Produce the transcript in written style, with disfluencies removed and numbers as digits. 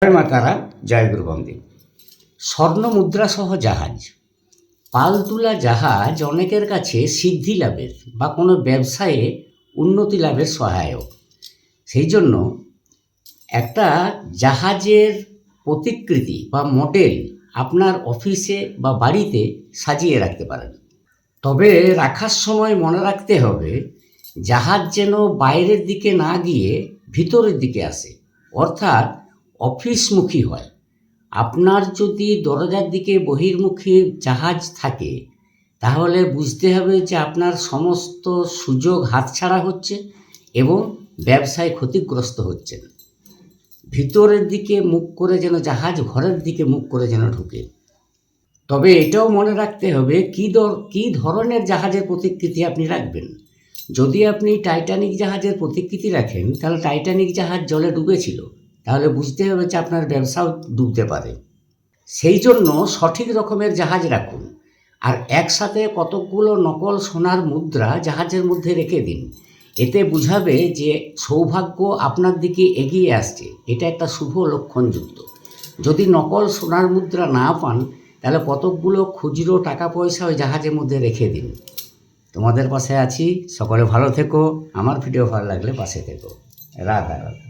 জয় মা তারা, জয় গুরু বন্দে। স্বর্ণ মুদ্রা সহ জাহাজ, পালতুলা জাহাজ অনেকের কাছে সিদ্ধি লাভের বা কোনো ব্যবসায়ে উন্নতি লাভের সহায়ক। সেই জন্য একটা জাহাজের প্রতিকৃতি বা মডেল আপনার অফিসে বা বাড়িতে সাজিয়ে রাখতে পারেন। তবে রাখার সময় মনে রাখতে হবে জাহাজ যেন বাইরের দিকে না গিয়ে ভিতরের দিকে আসে, অর্থাৎ অফিসমুখী হয়। আপনার যদি দরজার দিকে বহির্মুখী জাহাজ থাকে তাহলে বুঝতে হবে যে আপনার সমস্ত সুযোগ হাতছাড়া হচ্ছে এবং ব্যবসায় ক্ষতিগ্রস্ত হচ্ছেন। ভিতরের দিকে মুখ করে যেন জাহাজ ঘরের দিকে মুখ করে যেন ঢুকে। তবে এটাও মনে রাখতে হবে কী ধরনের জাহাজের প্রতিকৃতি আপনি রাখবেন। যদি আপনি টাইটানিক জাহাজের প্রতিকৃতি রাখেন তাহলে টাইটানিক জাহাজ জলে ডুবেছিল, তাহলে বুঝতে হবে যে আপনার ব্যবসাও ডুবতে পারে। সেই জন্য সঠিক রকমের জাহাজ রাখুন, আর একসাথে কতকগুলো নকল সোনার মুদ্রা জাহাজের মধ্যে রেখে দিন। এতে বুঝাবে যে সৌভাগ্য আপনার দিকে এগিয়ে আসছে, এটা একটা শুভ লক্ষণযুক্ত। যদি নকল সোনার মুদ্রা না পান তাহলে কতকগুলো খুচরো টাকা পয়সা ওই জাহাজের মধ্যে রেখে দিন। তোমাদের পাশে আছি, সকলে ভালো থেকো। আমার ভিডিও ভালো লাগলে পাশে থেকো। রাধা রাধা।